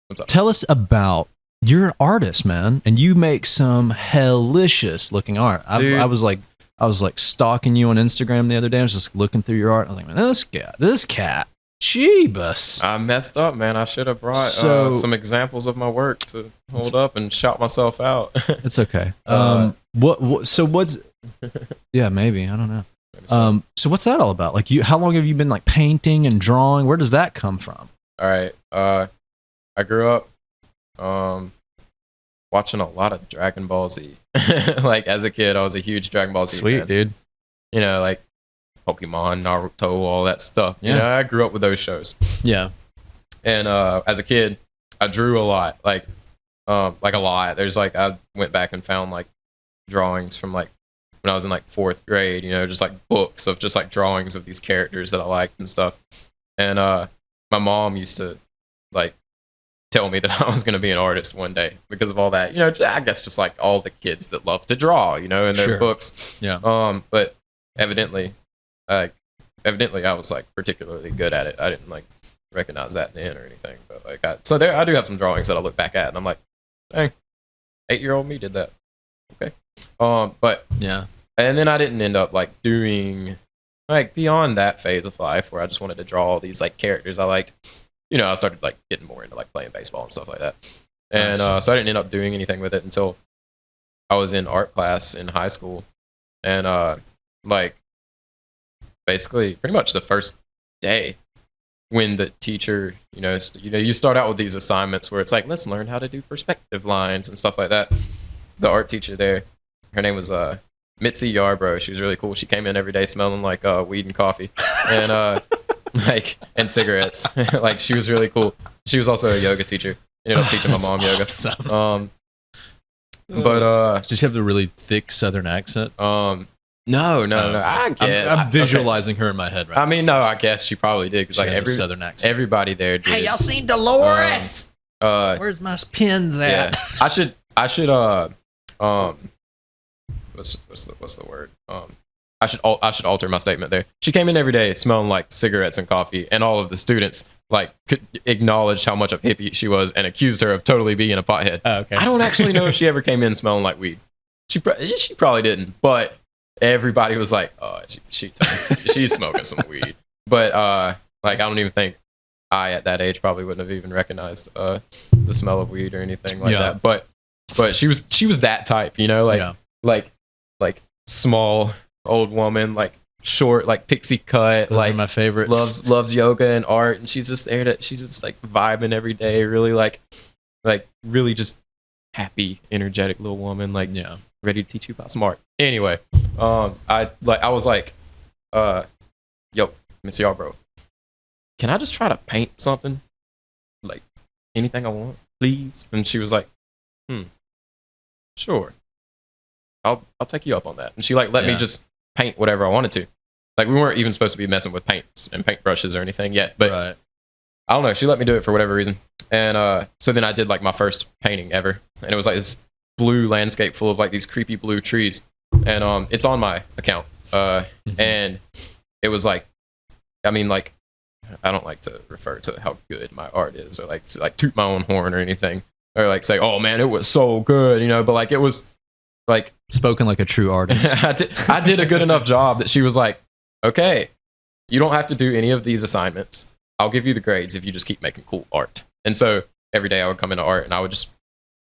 What's up? Tell us about you're an artist, man, and you make some helicious looking art. Dude. I was like stalking you on Instagram the other day. I was just looking through your art. I was like, man, this cat, Jeebus. I messed up, man. I should have brought So- some examples of my work to hold up and shout myself out. It's okay. So what's? Yeah, maybe I don't know. So what's that all about? Like, how long have you been like painting and drawing? Where does that come from? All right. I grew up watching a lot of Dragon Ball Z. Like as a kid, I was a huge Dragon Ball Z Sweet, fan. dude. You know, like Pokemon, Naruto, all that stuff. Yeah. You know, I grew up with those shows. Yeah. And as a kid, I drew a lot, like a lot. There's like I went back and found like drawings from like when I was in like 4th grade. You know, just like books of just like drawings of these characters that I liked and stuff. And my mom used to like tell me that I was going to be an artist one day because of all that. You know, I guess just like all the kids that love to draw. You know, in their Sure. books. Yeah. But evidently I was like particularly good at it. I didn't like recognize that then or anything, but like I do have some drawings that I look back at and I'm like, dang, 8-year-old me did that. Okay. But Yeah. and then I didn't end up like doing like beyond that phase of life where I just wanted to draw all these like characters I liked. You know, I started like getting more into like playing baseball and stuff like that. And Nice. so I didn't end up doing anything with it until I was in art class in high school. And like basically pretty much the first day when the teacher, you start out with these assignments where it's like, let's learn how to do perspective lines and stuff like that. The art teacher there, her name was Mitzi Yarbrough. She was really cool. She came in every day smelling like weed and coffee and like and cigarettes. Like she was really cool. She was also a yoga teacher. Ended up teaching my mom yoga. Awesome. But Did she have the really thick Southern accent? no. I get. I'm okay. visualizing her in my head right I mean, no, I guess she probably did because now. like She has a Southern accent. everybody there did. Hey, y'all seen Dolores? Where's my pins Yeah, at? I should what's the word? I should alter my statement there. She came in every day smelling like cigarettes and coffee, and all of the students like could acknowledge how much of a hippie she was and accused her of totally being a pothead. Oh, okay. I don't actually know if she ever came in smelling like weed. She probably didn't, but everybody was like, "Oh, she's smoking some weed." But like I don't even think I at that age probably wouldn't have even recognized the smell of weed or anything like Yeah. that. But she was that type, you know, like Yeah. like small old woman, like short, like pixie cut, Those like are my favorites. loves yoga and art, and she's just there she's just like vibing every day, really like really just happy, energetic little woman, like Yeah. ready to teach you about some art. Anyway, I was like, yo, Miss Yarbrough, can I just try to paint something, like anything I want, please? And she was like, sure, I'll take you up on that. And she like let me Yeah. just paint whatever I wanted to. Like we weren't even supposed to be messing with paints and paintbrushes or anything yet, but Right. I don't know. She let me do it for whatever reason. And so then I did like my first painting ever. And it was like this blue landscape full of like these creepy blue trees. And it's on my account. And it was like, I mean, like, I don't like to refer to how good my art is or like toot my own horn or anything. Or like say, oh man, it was so good, you know, but like it was like Spoken like a true artist. I did a good enough job that she was like, okay, you don't have to do any of these assignments. I'll give you the grades if you just keep making cool art. And so every day I would come into art and I would just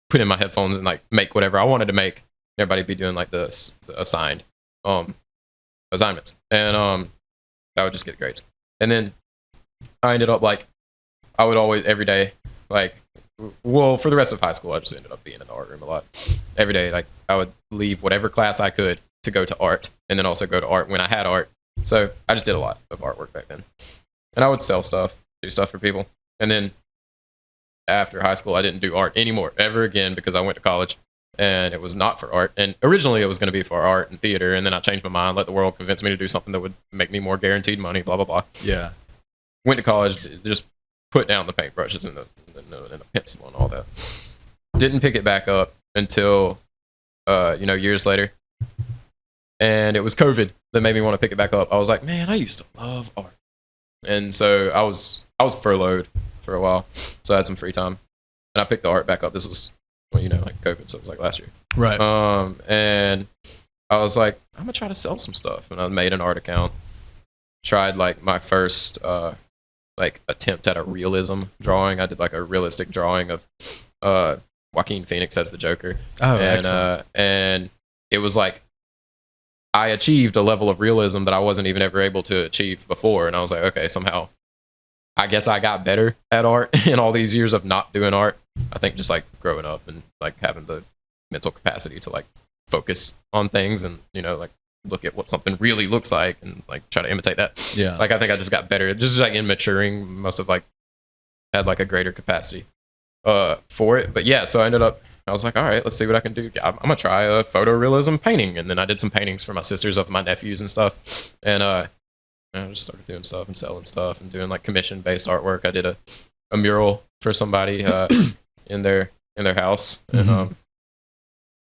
put in my headphones and like make whatever I wanted to make. Everybody would be doing like the assigned assignments. And I would just get grades. And then I ended up like, I would always, every day, like, well, for the rest of high school, I just ended up being in the art room a lot. Every day, like, I would leave whatever class I could to go to art, and then also go to art when I had art. So I just did a lot of artwork back then. And I would sell stuff, do stuff for people. And then after high school, I didn't do art anymore, ever again, because I went to college, and it was not for art. And originally, it was going to be for art and theater, and then I changed my mind, let the world convince me to do something that would make me more guaranteed money, blah, blah, blah. Yeah. Went to college, just put down the paintbrushes and the pencil and all that. Didn't pick it back up until years later. And it was COVID that made me want to pick it back up. I was like, man, I used to love art. And so I was furloughed for a while. So I had some free time. and I picked the art back up. This was, well, like COVID, so it was like last year. Right. And I was like, I'm gonna try to sell some stuff, and I made an art account. Tried like my first like attempt at a realism drawing. I did like a realistic drawing of Joaquin Phoenix as the Joker. Oh, and excellent. And it was like I achieved a level of realism that I wasn't even ever able to achieve before, and I was like, okay, somehow I guess I got better at art in all these years of not doing art. I think just like growing up and like having the mental capacity to like focus on things and like look at what something really looks like and like try to imitate that. Yeah. Like I think I just got better. Just like in maturing, must have like had like a greater capacity for it. But yeah, so I was like, all right, let's see what I can do. I'm gonna try a photorealism painting, and then I did some paintings for my sisters of my nephews and stuff, and I just started doing stuff and selling stuff and doing like commission based artwork. I did a mural for somebody in their house, and